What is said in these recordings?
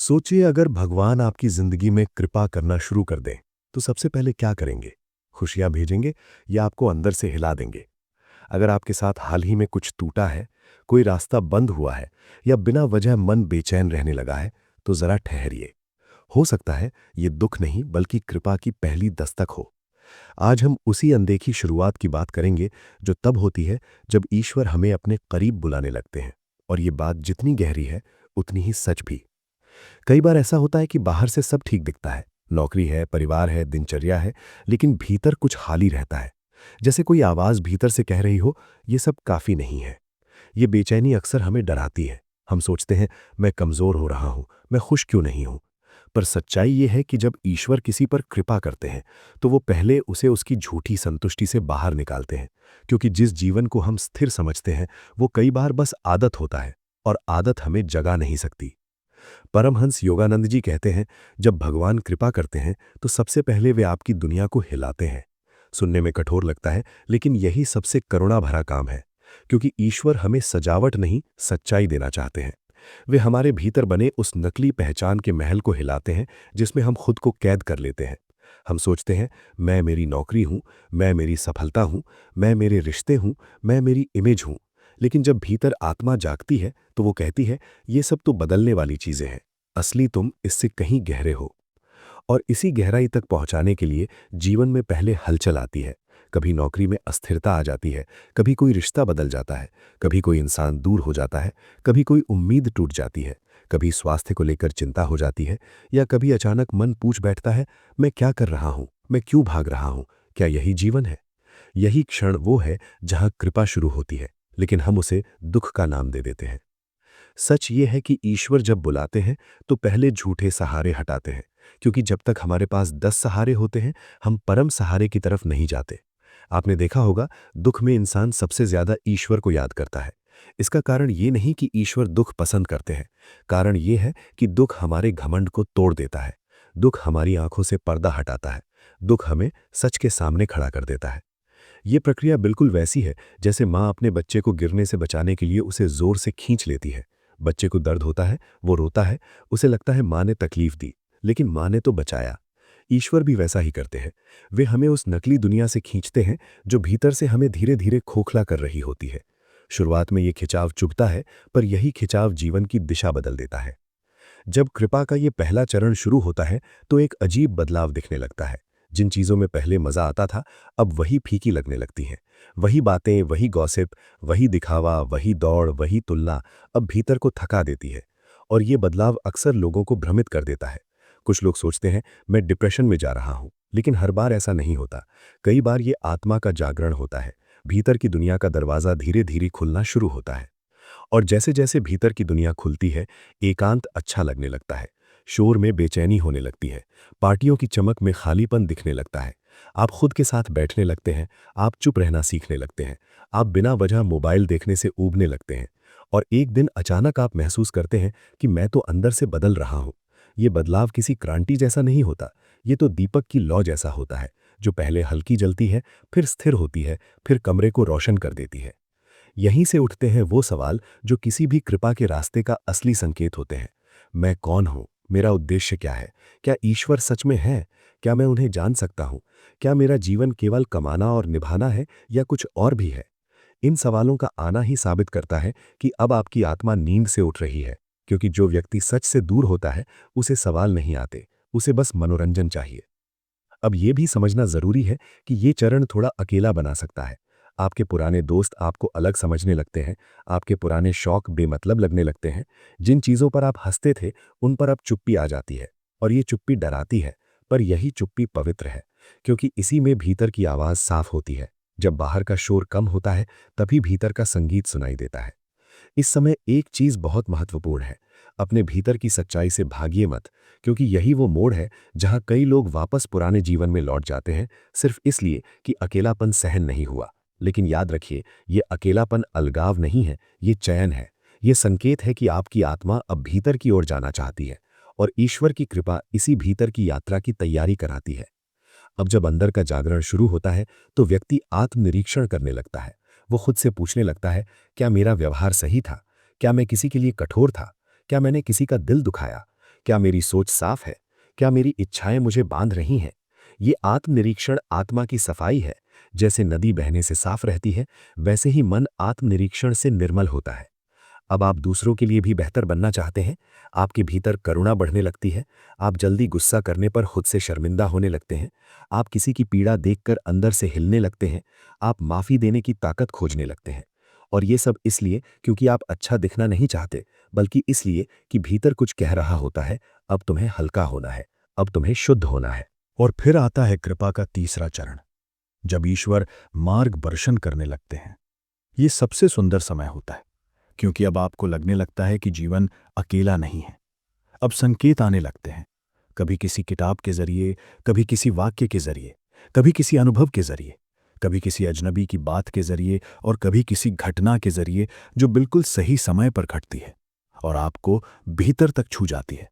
सोचिए अगर भगवान आपकी जिंदगी में कृपा करना शुरू कर दें, तो सबसे पहले क्या करेंगे? खुशियां भेजेंगे या आपको अंदर से हिला देंगे? अगर आपके साथ हाल ही में कुछ टूटा है, कोई रास्ता बंद हुआ है या बिना वजह मन बेचैन रहने लगा है, तो जरा ठहरिए। हो सकता है ये दुख नहीं बल्कि कृपा की पहली दस्तक हो। आज हम उसी अनदेखी शुरुआत की बात करेंगे जो तब होती है जब ईश्वर हमें अपने करीब बुलाने लगते हैं। और ये बात जितनी गहरी है, उतनी ही सच भी। कई बार ऐसा होता है कि बाहर से सब ठीक दिखता है, नौकरी है, परिवार है, दिनचर्या है, लेकिन भीतर कुछ खाली रहता है। जैसे कोई आवाज भीतर से कह रही हो, ये सब काफी नहीं है। ये बेचैनी अक्सर हमें डराती है। हम सोचते हैं, मैं कमजोर हो रहा हूं, मैं खुश क्यों नहीं हूं। पर सच्चाई ये है कि जब ईश्वर किसी पर कृपा करते हैं, तो वो पहले उसे उसकी झूठी संतुष्टि से बाहर निकालते हैं। क्योंकि जिस जीवन को हम स्थिर समझते हैं, वो कई बार बस आदत होता है, और आदत हमें जगा नहीं सकती। परमहंस योगानंद जी कहते हैं, जब भगवान कृपा करते हैं तो सबसे पहले वे आपकी दुनिया को हिलाते हैं। सुनने में कठोर लगता है, लेकिन यही सबसे करुणा भरा काम है। क्योंकि ईश्वर हमें सजावट नहीं, सच्चाई देना चाहते हैं। वे हमारे भीतर बने उस नकली पहचान के महल को हिलाते हैं, जिसमें हम खुद को कैद कर लेते हैं। हम सोचते हैं, मैं मेरी नौकरी हूं, मैं मेरी सफलता हूं, मैं मेरे रिश्ते हूं, मैं मेरी इमेज हूं। लेकिन जब भीतर आत्मा जागती है, तो वो कहती है, ये सब तो बदलने वाली चीजें हैं। असली तुम इससे कहीं गहरे हो। और इसी गहराई तक पहुंचाने के लिए जीवन में पहले हलचल आती है। कभी नौकरी में अस्थिरता आ जाती है, कभी कोई रिश्ता बदल जाता है, कभी कोई इंसान दूर हो जाता है, कभी कोई उम्मीद टूट जाती है, कभी स्वास्थ्य को लेकर चिंता हो जाती है, या कभी अचानक मन पूछ बैठता है, मैं क्या कर रहा हूं, मैं क्यों भाग रहा हूं, क्या यही जीवन है? यही क्षण वो है जहां कृपा शुरू होती है, लेकिन हम उसे दुख का नाम दे देते हैं। सच ये है कि ईश्वर जब बुलाते हैं, तो पहले झूठे सहारे हटाते हैं। क्योंकि जब तक हमारे पास 10 सहारे होते हैं, हम परम सहारे की तरफ नहीं जाते। आपने देखा होगा, दुख में इंसान सबसे ज्यादा ईश्वर को याद करता है। इसका कारण ये नहीं कि ईश्वर दुख पसंद करते हैं। कारण ये है कि दुख हमारे घमंड को तोड़ देता है। दुख हमारी आंखों से पर्दा हटाता है। दुख हमें सच के सामने खड़ा कर देता है। ये प्रक्रिया बिल्कुल वैसी है जैसे माँ अपने बच्चे को गिरने से बचाने के लिए उसे जोर से खींच लेती है। बच्चे को दर्द होता है, वो रोता है, उसे लगता है माँ ने तकलीफ दी, लेकिन माँ ने तो बचाया। ईश्वर भी वैसा ही करते हैं। वे हमें उस नकली दुनिया से खींचते हैं जो भीतर से हमें धीरे धीरे खोखला कर रही होती है। शुरुआत में ये खिंचाव चुभता है, पर यही खिंचाव जीवन की दिशा बदल देता है। जब कृपा का ये पहला चरण शुरू होता है, तो एक अजीब बदलाव दिखने लगता है। जिन चीजों में पहले मजा आता था, अब वही फीकी लगने लगती हैं। वही बातें, वही गॉसिप, वही दिखावा, वही दौड़, वही तुलना अब भीतर को थका देती है। और ये बदलाव अक्सर लोगों को भ्रमित कर देता है। कुछ लोग सोचते हैं, मैं डिप्रेशन में जा रहा हूं, लेकिन हर बार ऐसा नहीं होता। कई बार ये आत्मा का जागरण होता है। भीतर की दुनिया का दरवाजा धीरे धीरे खुलना शुरू होता है। और जैसे जैसे भीतर की दुनिया खुलती है, एकांत अच्छा लगने लगता है। शोर में बेचैनी होने लगती है। पार्टियों की चमक में खालीपन दिखने लगता है। आप खुद के साथ बैठने लगते हैं। आप चुप रहना सीखने लगते हैं। आप बिना वजह मोबाइल देखने से ऊबने लगते हैं। और एक दिन अचानक आप महसूस करते हैं कि मैं तो अंदर से बदल रहा हूं। ये बदलाव किसी क्रांति जैसा नहीं होता। ये तो दीपक की लौ जैसा होता है, जो पहले हल्की जलती है, फिर स्थिर होती है, फिर कमरे को रोशन कर देती है। यहीं से उठते हैं वो सवाल जो किसी भी कृपा के रास्ते का असली संकेत होते हैं। मैं कौन हूं? मेरा उद्देश्य क्या है? क्या ईश्वर सच में है? क्या मैं उन्हें जान सकता हूं? क्या मेरा जीवन केवल कमाना और निभाना है, या कुछ और भी है? इन सवालों का आना ही साबित करता है कि अब आपकी आत्मा नींद से उठ रही है। क्योंकि जो व्यक्ति सच से दूर होता है, उसे सवाल नहीं आते, उसे बस मनोरंजन चाहिए। अब ये भी समझना जरूरी है कि ये चरण थोड़ा अकेला बना सकता है। आपके पुराने दोस्त आपको अलग समझने लगते हैं। आपके पुराने शौक बेमतलब लगने लगते हैं। जिन चीजों पर आप हंसते थे, उन पर अब चुप्पी आ जाती है। और ये चुप्पी डराती है, पर यही चुप्पी पवित्र है। क्योंकि इसी में भीतर की आवाज साफ होती है। जब बाहर का शोर कम होता है, तभी भीतर का संगीत सुनाई देता है। इस समय एक चीज बहुत महत्वपूर्ण है। अपने भीतर की सच्चाई से भागिए मत। क्योंकि यही वो मोड़ है जहां कई लोग वापस पुराने जीवन में लौट जाते हैं, सिर्फ इसलिए कि अकेलापन सहन नहीं हुआ। लेकिन याद रखिए, ये अकेलापन अलगाव नहीं है, ये चयन है। ये संकेत है कि आपकी आत्मा अब भीतर की ओर जाना चाहती है। और ईश्वर की कृपा इसी भीतर की यात्रा की तैयारी कराती है। अब जब अंदर का जागरण शुरू होता है, तो व्यक्ति आत्मनिरीक्षण करने लगता है। वो खुद से पूछने लगता है, क्या मेरा व्यवहार सही था? क्या मैं किसी के लिए कठोर था? क्या मैंने किसी का दिल दुखाया? क्या मेरी सोच साफ है? क्या मेरी इच्छाएं मुझे बांध रही हैं? ये आत्मनिरीक्षण आत्मा की सफाई है। जैसे नदी बहने से साफ रहती है, वैसे ही मन आत्मनिरीक्षण से निर्मल होता है। अब आप दूसरों के लिए भी बेहतर बनना चाहते हैं। आपके भीतर करुणा बढ़ने लगती है। आप जल्दी गुस्सा करने पर खुद से शर्मिंदा होने लगते हैं। आप किसी की पीड़ा देखकर अंदर से हिलने लगते हैं। आप माफ़ी देने की ताकत खोजने लगते हैं। और ये सब इसलिए क्योंकि आप अच्छा दिखना नहीं चाहते, बल्कि इसलिए कि भीतर कुछ कह रहा होता है, अब तुम्हें हल्का होना है, अब तुम्हें शुद्ध होना है। और फिर आता है कृपा का तीसरा चरण, जब ईश्वर मार्गदर्शन करने लगते हैं। ये सबसे सुंदर समय होता है, क्योंकि अब आपको लगने लगता है कि जीवन अकेला नहीं है। अब संकेत आने लगते हैं, कभी किसी किताब के जरिए, कभी किसी वाक्य के जरिए, कभी किसी अनुभव के जरिए, कभी किसी अजनबी की बात के जरिए, और कभी किसी घटना के जरिए जो बिल्कुल सही समय पर घटती है और आपको भीतर तक छू जाती है।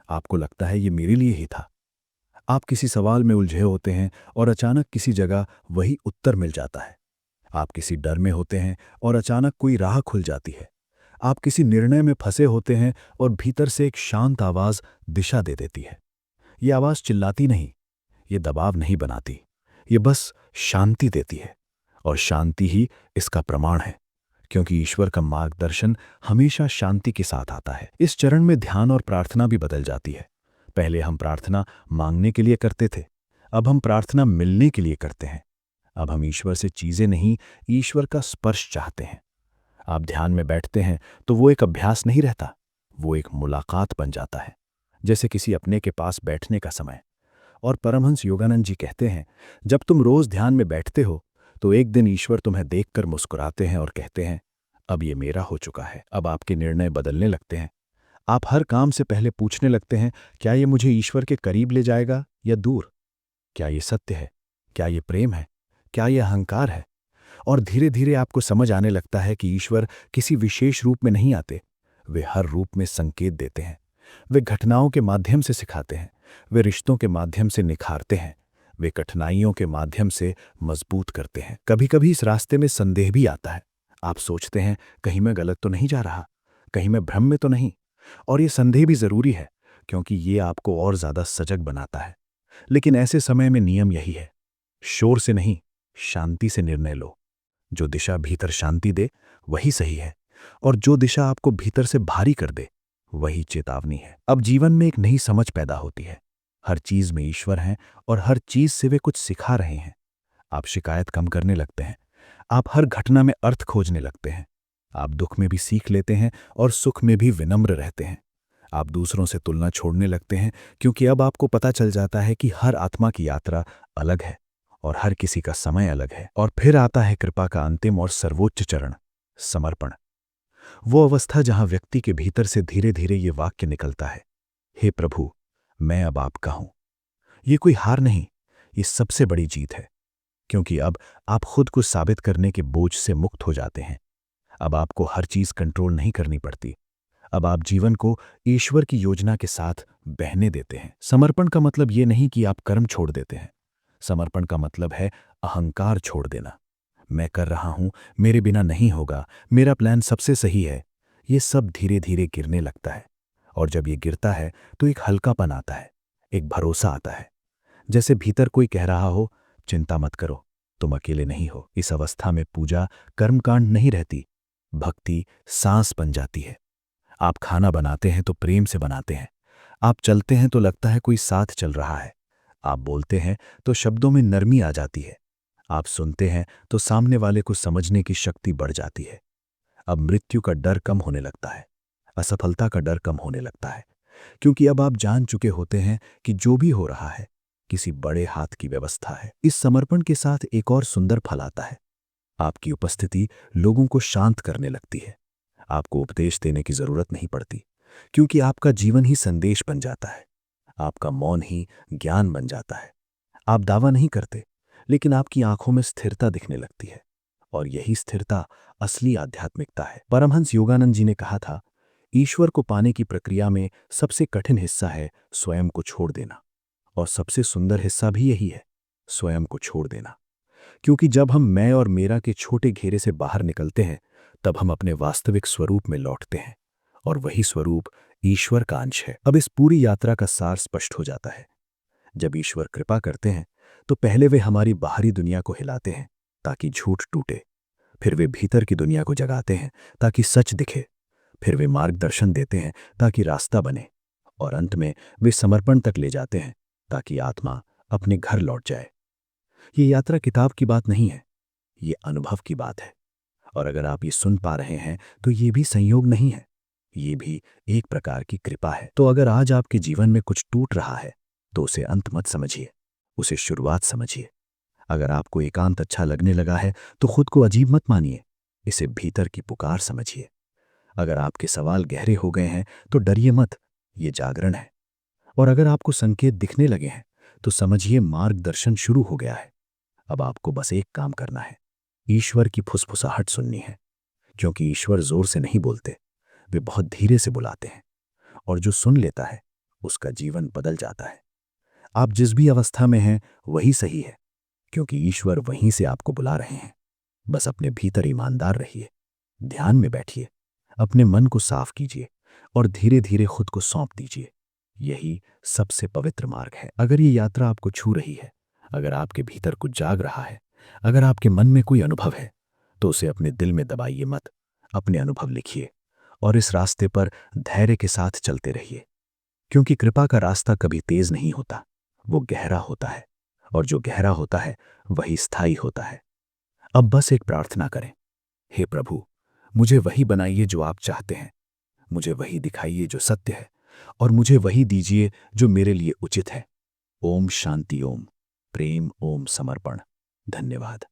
आपको लगता है ये मेरे लिए ही था। आप किसी सवाल में उलझे होते हैं और अचानक किसी जगह वही उत्तर मिल जाता है। आप किसी डर में होते हैं और अचानक कोई राह खुल जाती है। आप किसी निर्णय में फंसे होते हैं और भीतर से एक शांत आवाज दिशा दे देती है। ये आवाज चिल्लाती नहीं, ये दबाव नहीं बनाती, ये बस शांति देती है। और शांति ही इसका प्रमाण है, क्योंकि ईश्वर का मार्गदर्शन हमेशा शांति के साथ आता है। इस चरण में ध्यान और प्रार्थना भी बदल जाती है। पहले हम प्रार्थना मांगने के लिए करते थे, अब हम प्रार्थना मिलने के लिए करते हैं। अब हम ईश्वर से चीजें नहीं, ईश्वर का स्पर्श चाहते हैं। आप ध्यान में बैठते हैं तो वो एक अभ्यास नहीं रहता, वो एक मुलाकात बन जाता है, जैसे किसी अपने के पास बैठने का समय। और परमहंस योगानंद जी कहते हैं, जब तुम रोज ध्यान में बैठते हो तो एक दिन ईश्वर तुम्हें देखकर मुस्कुराते हैं और कहते हैं, अब ये मेरा हो चुका है। अब आपके निर्णय बदलने लगते हैं। आप हर काम से पहले पूछने लगते हैं, क्या ये मुझे ईश्वर के करीब ले जाएगा या दूर? क्या ये सत्य है? क्या ये प्रेम है? क्या ये अहंकार है? और धीरे धीरे आपको समझ आने लगता है कि ईश्वर किसी विशेष रूप में नहीं आते, वे हर रूप में संकेत देते हैं। वे घटनाओं के माध्यम से सिखाते हैं, वे रिश्तों के माध्यम से निखारते हैं, वे कठिनाइयों के माध्यम से मजबूत करते हैं। कभी कभी इस रास्ते में संदेह भी आता है। आप सोचते हैं, कहीं मैं गलत तो नहीं जा रहा, कहीं मैं भ्रम में तो नहीं। और ये संदेह भी जरूरी है, क्योंकि ये आपको और ज्यादा सजग बनाता है। लेकिन ऐसे समय में नियम यही है, शोर से नहीं, शांति से निर्णय लो। जो दिशा भीतर शांति दे वही सही है, और जो दिशा आपको भीतर से भारी कर दे वही चेतावनी है। अब जीवन में एक नई समझ पैदा होती है। हर चीज में ईश्वर हैं और हर चीज से वे कुछ सिखा रहे हैं। आप शिकायत कम करने लगते हैं। आप हर घटना में अर्थ खोजने लगते हैं। आप दुख में भी सीख लेते हैं और सुख में भी विनम्र रहते हैं। आप दूसरों से तुलना छोड़ने लगते हैं, क्योंकि अब आपको पता चल जाता है कि हर आत्मा की यात्रा अलग है और हर किसी का समय अलग है। और फिर आता है कृपा का अंतिम और सर्वोच्च चरण, समर्पण। वो अवस्था जहां व्यक्ति के भीतर से धीरे धीरे ये वाक्य निकलता है, हे प्रभु, मैं अब आपका हूं। ये कोई हार नहीं, ये सबसे बड़ी जीत है, क्योंकि अब आप खुद को साबित करने के बोझ से मुक्त हो जाते हैं। अब आपको हर चीज कंट्रोल नहीं करनी पड़ती। अब आप जीवन को ईश्वर की योजना के साथ बहने देते हैं। समर्पण का मतलब ये नहीं कि आप कर्म छोड़ देते हैं। समर्पण का मतलब है अहंकार छोड़ देना। मैं कर रहा हूं, मेरे बिना नहीं होगा, मेरा प्लान सबसे सही है, ये सब धीरे धीरे गिरने लगता है। और जब ये गिरता है तो एक हल्कापन आता है, एक भरोसा आता है, जैसे भीतर कोई कह रहा हो, चिंता मत करो, तुम अकेले नहीं हो। इस अवस्था में पूजा कर्मकांड नहीं रहती, भक्ति सांस बन जाती है। आप खाना बनाते हैं तो प्रेम से बनाते हैं। आप चलते हैं तो लगता है कोई साथ चल रहा है। आप बोलते हैं तो शब्दों में नरमी आ जाती है। आप सुनते हैं तो सामने वाले को समझने की शक्ति बढ़ जाती है। अब मृत्यु का डर कम होने लगता है, असफलता का डर कम होने लगता है, क्योंकि अब आप जान चुके होते हैं कि जो भी हो रहा है किसी बड़े हाथ की व्यवस्था है। इस समर्पण के साथ एक और सुंदर फल आता है। आपकी उपस्थिति लोगों को शांत करने लगती है। आपको उपदेश देने की जरूरत नहीं पड़ती, क्योंकि आपका जीवन ही संदेश बन जाता है। आपका मौन ही ज्ञान बन जाता है। आप दावा नहीं करते, लेकिन आपकी आंखों में स्थिरता दिखने लगती है, और यही स्थिरता असली आध्यात्मिकता है। परमहंस योगानंद जी ने कहा था, ईश्वर को पाने की प्रक्रिया में सबसे कठिन हिस्सा है स्वयं को छोड़ देना, और सबसे सुंदर हिस्सा भी यही है, स्वयं को छोड़ देना। क्योंकि जब हम मैं और मेरा के छोटे घेरे से बाहर निकलते हैं, तब हम अपने वास्तविक स्वरूप में लौटते हैं, और वही स्वरूप ईश्वर का अंश है। अब इस पूरी यात्रा का सार स्पष्ट हो जाता है। जब ईश्वर कृपा करते हैं तो पहले वे हमारी बाहरी दुनिया को हिलाते हैं ताकि झूठ टूटे, फिर वे भीतर की दुनिया को जगाते हैं ताकि सच दिखे, फिर वे मार्गदर्शन देते हैं ताकि रास्ता बने, और अंत में वे समर्पण तक ले जाते हैं ताकि आत्मा अपने घर लौट जाए। ये यात्रा किताब की बात नहीं है, ये अनुभव की बात है। और अगर आप ये सुन पा रहे हैं तो ये भी संयोग नहीं है, ये भी एक प्रकार की कृपा है। तो अगर आज आपके जीवन में कुछ टूट रहा है तो उसे अंत मत समझिए, उसे शुरुआत समझिए। अगर आपको एकांत अच्छा लगने लगा है तो खुद को अजीब मत मानिए, इसे भीतर की पुकार समझिए। अगर आपके सवाल गहरे हो गए हैं तो डरिए मत, ये जागरण है। और अगर आपको संकेत दिखने लगे हैं तो समझिए मार्गदर्शन शुरू हो गया है। अब आपको बस एक काम करना है, ईश्वर की फुसफुसाहट सुननी है, क्योंकि ईश्वर जोर से नहीं बोलते, वे बहुत धीरे से बुलाते हैं। और जो सुन लेता है उसका जीवन बदल जाता है। आप जिस भी अवस्था में हैं वही सही है, क्योंकि ईश्वर वहीं से आपको बुला रहे हैं। बस अपने भीतर ईमानदार रहिए, ध्यान में बैठिए, अपने मन को साफ कीजिए और धीरे धीरे खुद को सौंप दीजिए। यही सबसे पवित्र मार्ग है। अगर ये यात्रा आपको छू रही है, अगर आपके भीतर कुछ जाग रहा है, अगर आपके मन में कोई अनुभव है, तो उसे अपने दिल में दबाइए मत, अपने अनुभव लिखिए और इस रास्ते पर धैर्य के साथ चलते रहिए। क्योंकि कृपा का रास्ता कभी तेज नहीं होता, वो गहरा होता है, और जो गहरा होता है वही स्थायी होता है। अब बस एक प्रार्थना करें, हे प्रभु, मुझे वही बनाइए जो आप चाहते हैं, मुझे वही दिखाइए जो सत्य है, और मुझे वही दीजिए जो मेरे लिए उचित है। ओम शांति, ओम प्रेम, ओम समर्पण। धन्यवाद।